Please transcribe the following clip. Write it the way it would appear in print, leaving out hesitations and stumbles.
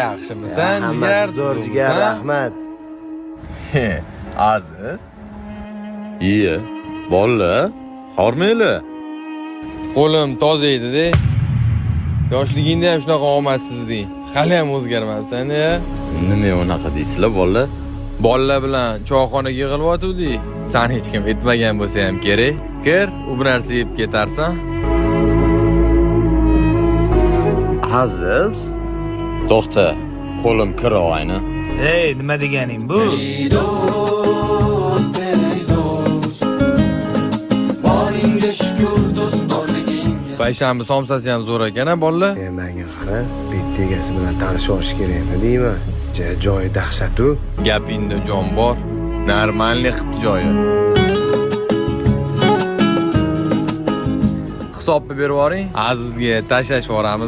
yaxshimisan? Hammasi zo'r jigar, rahmat. Aziz. Iye, bolla, hormayli. Qo'lim toza edi-da. Yoshligingda ham shunaqa omadsiz eding. Hali ham o'zgarmabsan-ya. Nima unaqa deysizlar, bolla? Bolalar bilan choyxonaga yig'ilyotgandik. Sen hech kim etmagan bo'lsa ham kerak. Kir, u bir narsa yeb ketarsan. Aziz. To'xta, qo'lim kira oyna. Ey, nima deganing bu? Payshanba somsasi ham zo'r ekan-a, bolalar. Menga qara, bitta egasi bilan tanishib olish kerakmi deyman. Joyi dahshat-u. Gapingda jon bor. Normalniy qilibdi joyi. Hisobni berib yuboring. Azizga tashlash boramiz.